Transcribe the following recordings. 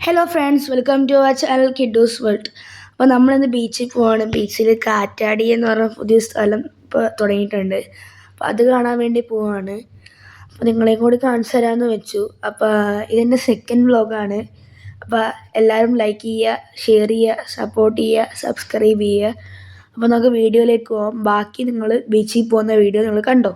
Hello friends, welcome to our channel kiddos world. അപ്പോൾ നമ്മളിന്ന് ബീച്ചിൽ പോവാണ്. ബീച്ചിൽ കാറ്റാടി എന്ന് പറഞ്ഞ പുതിയ സ്ഥലം ഇപ്പോൾ തുടങ്ങിയിട്ടുണ്ട്. അപ്പോൾ അത് കാണാൻ വേണ്ടി പോവാണ്. അപ്പോൾ നിങ്ങളെയും കൂടി കാണിച്ചു തരാമെന്ന് വെച്ചു. അപ്പോൾ ഇതെൻ്റെ സെക്കൻഡ് വ്ളോഗാണ്. അപ്പോൾ എല്ലാവരും ലൈക്ക് ചെയ്യുക, ഷെയർ ചെയ്യുക, സപ്പോർട്ട് ചെയ്യുക, സബ്സ്ക്രൈബ് ചെയ്യുക. അപ്പോൾ നമുക്ക് വീഡിയോയിലേക്ക് പോകാം. ബാക്കി നിങ്ങൾ ബീച്ചിൽ പോകുന്ന വീഡിയോ നിങ്ങൾ കണ്ടോ.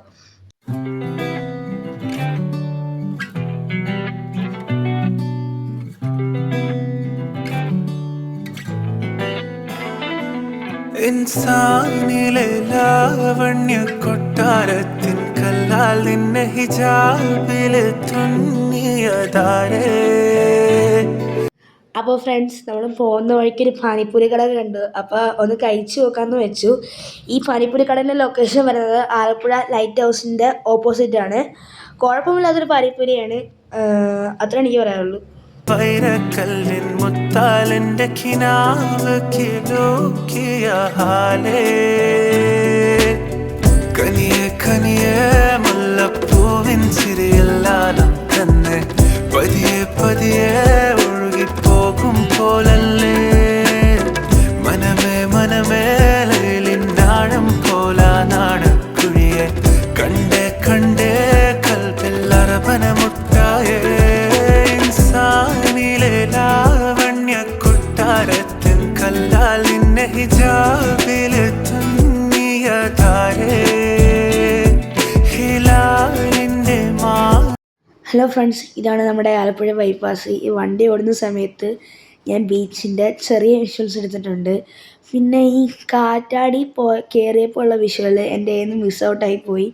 ഇൻസാനിലെ ലാവണ്യ കൊട്ടാരത്തിൻ കല്ലാൽ നിന്നെ ഹിജാബിൽ തുന്നിയതാരേ. അപ്പോൾ ഫ്രണ്ട്സ്, നമ്മൾ പോകുന്ന വഴിക്കൊരു പാനിപ്പൂരി കട കണ്ടു. അപ്പോൾ ഒന്ന് കഴിച്ചു നോക്കാമെന്ന് വെച്ചു. ഈ പാനിപ്പൂരി കടയുടെ ലൊക്കേഷൻ വരുന്നത് ആലപ്പുഴ ലൈറ്റ് ഹൗസിൻ്റെ ഓപ്പോസിറ്റാണ്. കുഴപ്പമില്ലാത്തൊരു പാനിപ്പൂരിയാണ്. അത്ര എനിക്ക് പറയാനുള്ളൂ. വൈരക്കല്ലിൻ മുത്താലിൻ്റെ കിനാവ് കിലോക്കിയ ഹാലേ. കനിയെ കനിയെ മുല്ലപ്പൂവിൻ ചിരിയെല്ലാം തന്നെ പതിയെ പതിയെ ഒഴുകിപ്പോകും പോലല്ലേ. മനമേ മനമേ ലൈലിനാഴം പോലാനാണ് കുഴിയെ കണ്ടേ കണ്ടേ കൽപ്പിൽ അറബന മുട്ടായേ. ഇൻസാനിലെ ലാവണ്യ കൊട്ടാരത്തിൻ കല്ലാൽ നിന്നെ ഹിജാബിൽ തുന്നിയതാരേ. ഹിലാലിൻ്റെ ഹലോ ഫ്രണ്ട്സ്, ഇതാണ് നമ്മുടെ ആലപ്പുഴ ബൈപ്പാസ്. ഈ വണ്ടി ഓടുന്ന സമയത്ത് ഞാൻ ബീച്ചിൻ്റെ ചെറിയ വിഷ്വൽസ് എടുത്തിട്ടുണ്ട്. പിന്നെ ഈ കാറ്റാടി കയറിയപ്പോൾ ഉള്ള വിഷ്വൽ എൻ്റെ കയ്യിൽ നിന്ന് മിസ് ഔട്ടായി പോയി.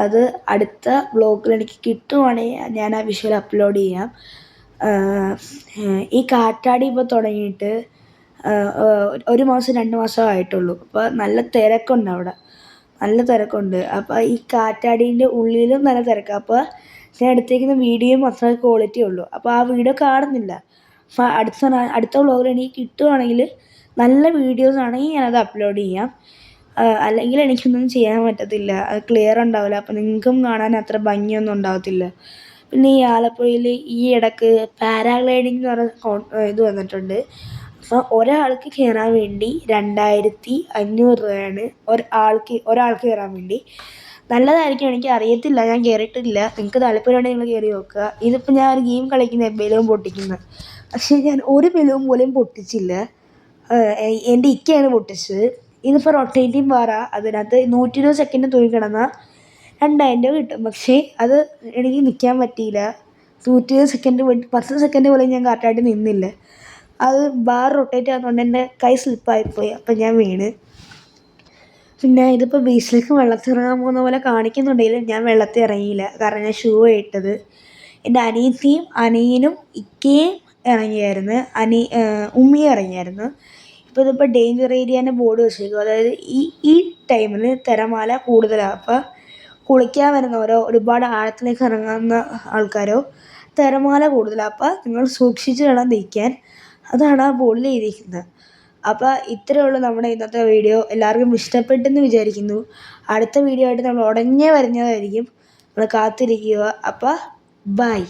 അത് അടുത്ത വ്ളോഗിൽ എനിക്ക് കിട്ടുവാണെങ്കിൽ ഞാൻ ആ വിഷ്വൽ അപ്ലോഡ് ചെയ്യാം. ഈ കാറ്റാടി ഇപ്പോൾ തുടങ്ങിയിട്ട് 1 മാസം 2 മാസം ആയിട്ടുള്ളൂ. അപ്പോൾ നല്ല തിരക്കുണ്ട് അവിടെ, നല്ല തിരക്കുണ്ട്. അപ്പോൾ ഈ കാറ്റാടീൻ്റെ ഉള്ളിലും നല്ല തിരക്കാണ്. അപ്പോൾ ഞാൻ എടുത്തേക്കുന്ന വീഡിയോയും അത്ര ക്വാളിറ്റി ഉള്ളൂ. അപ്പോൾ ആ വീഡിയോ കാണുന്നില്ല. അപ്പോൾ അടുത്ത വ്ളോഗിൽ എനിക്ക് കിട്ടുവാണെങ്കിൽ നല്ല വീഡിയോസ് ആണെങ്കിൽ ഞാനത് അപ്ലോഡ് ചെയ്യാം. അല്ലെങ്കിൽ എനിക്കൊന്നും ചെയ്യാൻ പറ്റത്തില്ല, അത് ക്ലിയർ ഉണ്ടാവില്ല. അപ്പോൾ നിങ്ങൾക്കും കാണാൻ അത്ര ഭംഗിയൊന്നും ഉണ്ടാകത്തില്ല. പിന്നെ ഈ ആലപ്പുഴയിൽ ഈ ഇടയ്ക്ക് പാരാഗ്ലൈഡിങ് എന്ന് പറഞ്ഞ ഇത് വന്നിട്ടുണ്ട്. അപ്പോൾ ഒരാൾക്ക് കയറാൻ വേണ്ടി 2500 രൂപയാണ് ഒരാൾക്ക് കയറാൻ വേണ്ടി. നല്ലതായിരിക്കും, എനിക്ക് അറിയത്തില്ല, ഞാൻ കയറിയിട്ടില്ല. നിങ്ങൾക്ക് താല്പര്യമുണ്ടെങ്കിൽ നിങ്ങൾ കയറി നോക്കുക. ഇതിപ്പോൾ ഞാൻ ഒരു ഗെയിം കളിക്കുന്ന ബലൂൺ പൊട്ടിക്കുന്നത്, പക്ഷേ ഞാൻ ഒരു ബലൂൺ പോലും പൊട്ടിച്ചില്ല. എൻ്റെ ഇക്കയാണ് പൊട്ടിച്ചത്. ഇതിപ്പോൾ റൊട്ടേറ്റിംഗ് ബാറ, അതിനകത്ത് 120 സെക്കൻഡ് തൂങ്ങിക്കിടന്നാൽ 2000 രൂപ കിട്ടും. പക്ഷേ അത് എനിക്ക് നിൽക്കാൻ പറ്റിയില്ല. 120 സെക്കൻഡ് 10 സെക്കൻഡ് പോലും ഞാൻ കറക്റ്റായിട്ട് നിന്നില്ല. അത് ബാർ റൊട്ടേറ്റ് ആകുന്നതുകൊണ്ട് എൻ്റെ കൈ സ്ലിപ്പായിപ്പോയി. അപ്പം ഞാൻ വീണ്. പിന്നെ ഇതിപ്പോൾ ബീച്ചിലേക്ക് വെള്ളത്തിൽ ഇറങ്ങാൻ പോകുന്ന പോലെ കാണിക്കുന്നുണ്ടെങ്കിലും ഞാൻ വെള്ളത്തിൽ ഇറങ്ങിയില്ല, കാരണം ഞാൻ ഷൂ ഇട്ടത്. എൻ്റെ അനിയത്തിയും അനിയനും ഇക്കയും ഇറങ്ങിയായിരുന്നു, ഉമ്മിയും ഇറങ്ങിയായിരുന്നു. ഇപ്പോൾ ഇതിപ്പോൾ ഡേഞ്ചർ ഏരിയാൻ്റെ ബോർഡ് വെച്ചേക്കും. അതായത് ഈ ടൈമിൽ തിരമാല കൂടുതലാണ്. അപ്പോൾ കുളിക്കാൻ വരുന്നവരോ ഒരുപാട് ആഴത്തിലേക്ക് ഇറങ്ങുന്ന ആൾക്കാരോ തിരമാല കൂടുതലാണ്, അപ്പോൾ നിങ്ങൾ സൂക്ഷിച്ച് വേണം നിൽക്കാൻ. അതാണ് ആ ബോർഡിൽ എഴുതിയിരിക്കുന്നത്. അപ്പോൾ ഇത്രയേ ഉള്ളൂ നമ്മുടെ ഇന്നത്തെ വീഡിയോ. എല്ലാവർക്കും ഇഷ്ടപ്പെട്ടെന്ന് വിചാരിക്കുന്നു. അടുത്ത വീഡിയോ ആയിട്ട് നമ്മൾ ഉടനെ വരുന്നതായിരിക്കും. നമ്മൾ കാത്തിരിക്കുക. അപ്പോൾ ബൈ.